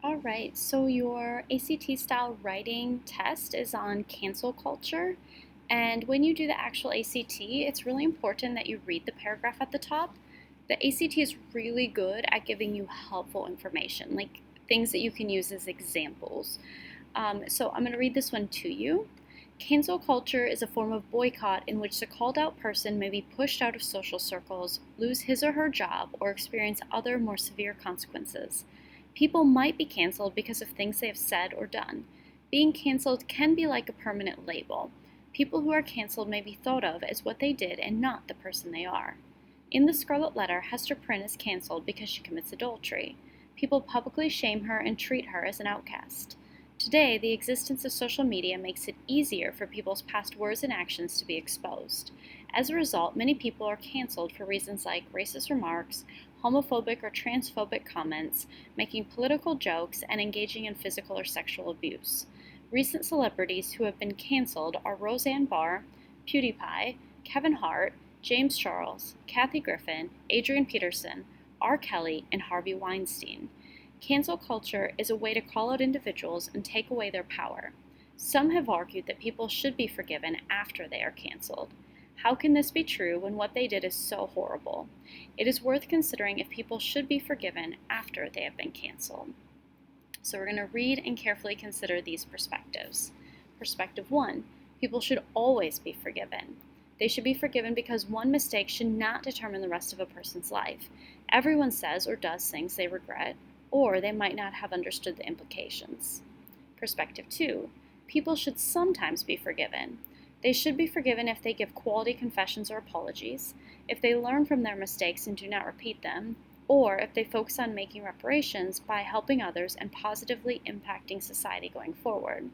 All right, so your ACT style writing test is on cancel culture. And when you do the actual ACT, it's really important that you read the paragraph at the top. The ACT is really good at giving you helpful information, like things that you can use as examples. So I'm going to read this one to you. Cancel culture is a form of boycott in which the called out person may be pushed out of social circles, lose his or her job, or experience other more severe consequences. People might be canceled because of things they have said or done. Being canceled can be like a permanent label. People who are canceled may be thought of as what they did and not the person they are. In the Scarlet Letter, Hester Prynne is canceled because she commits adultery. People publicly shame her and treat her as an outcast. Today, the existence of social media makes it easier for people's past words and actions to be exposed. As a result, many people are canceled for reasons like racist remarks, homophobic or transphobic comments, making political jokes, and engaging in physical or sexual abuse. Recent celebrities who have been canceled are Roseanne Barr, PewDiePie, Kevin Hart, James Charles, Kathy Griffin, Adrian Peterson, R. Kelly, and Harvey Weinstein. Cancel culture is a way to call out individuals and take away their power. Some have argued that people should be forgiven after they are canceled. How can this be true when what they did is so horrible? It is worth considering if people should be forgiven after they have been canceled. So we're going to read and carefully consider these perspectives. Perspective 1. People should always be forgiven. They should be forgiven because one mistake should not determine the rest of a person's life. Everyone says or does things they regret, or they might not have understood the implications. Perspective 2. People should sometimes be forgiven. They should be forgiven if they give quality confessions or apologies, if they learn from their mistakes and do not repeat them, or if they focus on making reparations by helping others and positively impacting society going forward.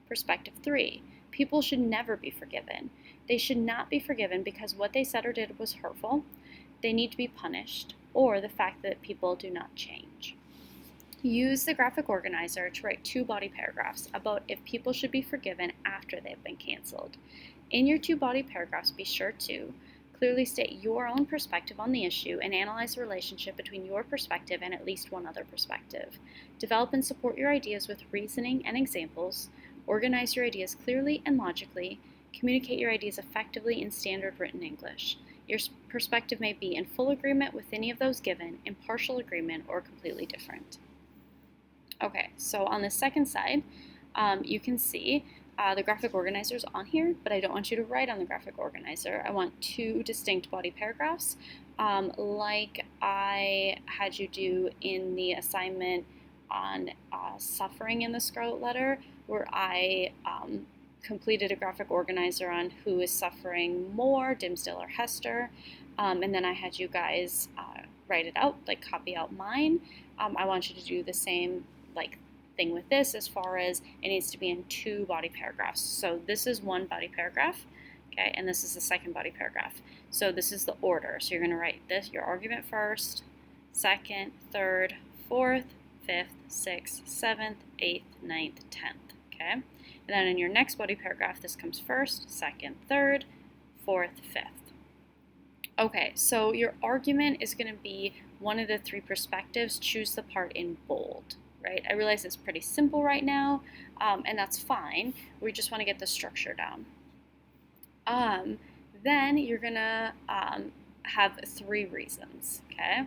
Perspective 3. People should never be forgiven. They should not be forgiven because what they said or did was hurtful, they need to be punished, or the fact that people do not change. Use the graphic organizer to write 2 body paragraphs about if people should be forgiven after they've been canceled. In your 2 body paragraphs, be sure to clearly state your own perspective on the issue and analyze the relationship between your perspective and at least one other perspective. Develop and support your ideas with reasoning and examples. Organize your ideas clearly and logically. Communicate your ideas effectively in standard written English. Your perspective may be in full agreement with any of those given, in partial agreement, or completely different. Okay, so on the second side, you can see the graphic organizer is on here, but I don't want you to write on the graphic organizer. I want 2 distinct body paragraphs, like I had you do in the assignment on suffering in the Scarlet Letter, where I completed a graphic organizer on who is suffering more, Dimsdale or Hester, and then I had you guys write it out, like copy out mine. I want you to do the same thing with this as far as it needs to be in 2 body paragraphs. So this is 1 body paragraph, okay, and this is the second body paragraph. So this is the order. So you're going to write this, your argument first, second, third, fourth, fifth, sixth, seventh, eighth, ninth, 10th, okay? And then in your next body paragraph, this comes first, second, third, fourth, fifth. Okay, so your argument is going to be one of the 3 perspectives. Choose the part in bold. Right? I realize it's pretty simple right now, and that's fine. We just want to get the structure down. Then you're going to have 3 reasons, okay?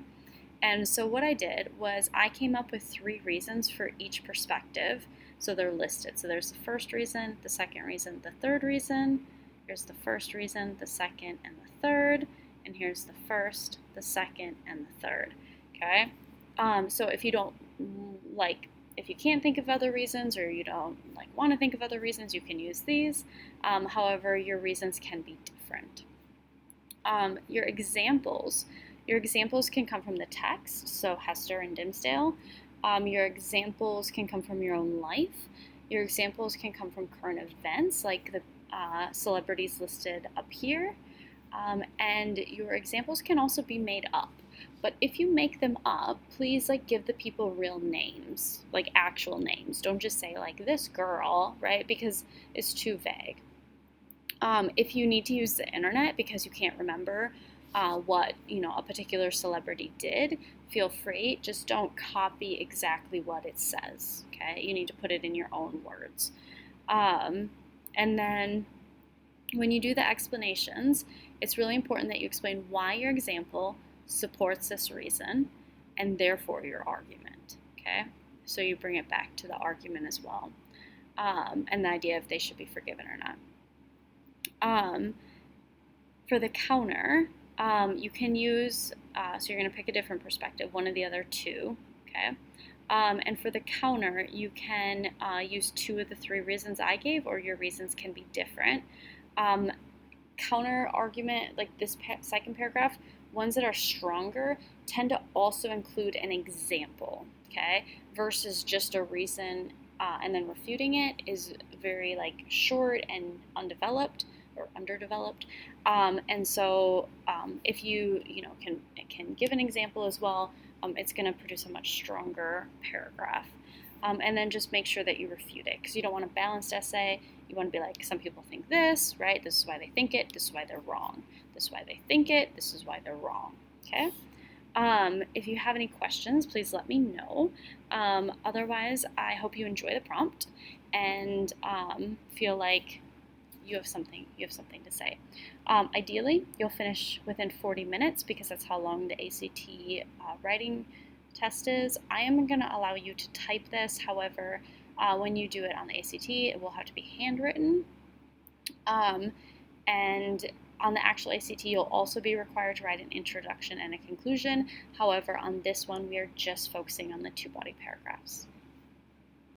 And so what I did was I came up with 3 reasons for each perspective, so they're listed. So there's the first reason, the second reason, the third reason. Here's the first reason, the second, and the third. And here's the first, the second, and the third, okay? So if you don't if you can't think of other reasons or you don't want to think of other reasons, you can use these. However, your reasons can be different. Your examples can come from the text, so Hester and Dimsdale. Your examples can come from your own life. Your examples can come from current events, like the celebrities listed up here. And your examples can also be made up. But if you make them up, please give the people real names, actual names. Don't just say this girl, right? Because it's too vague. If you need to use the internet because you can't remember what a particular celebrity did, feel free. Just don't copy exactly what it says, okay? You need to put it in your own words. And then when you do the explanations, it's really important that you explain why your example supports this reason and therefore your argument, okay? So you bring it back to the argument as well, and the idea if they should be forgiven or not. For the counter, you can use, so you're going to pick a different perspective, one of the other two, okay? And for the counter, you can use 2 of the 3 reasons I gave, or your reasons can be different. Counter argument, like this second paragraph, ones that are stronger tend to also include an example, okay? Versus just a reason and then refuting it is very like short and undeveloped or underdeveloped. And so if you can give an example as well, it's going to produce a much stronger paragraph. And then just make sure that you refute it, because you don't want a balanced essay. You want to be like, some people think this, right? This is why they think it. This is why they're wrong. This is why they think it. This is why they're wrong. Okay? If you have any questions, please let me know. Otherwise, I hope you enjoy the prompt and feel like you have something to say. Ideally, you'll finish within 40 minutes because that's how long the ACT writing test is. I am going to allow you to type this. However, when you do it on the ACT, it will have to be handwritten. And on the actual ACT, you'll also be required to write an introduction and a conclusion. However, on this one, we are just focusing on the 2 body paragraphs.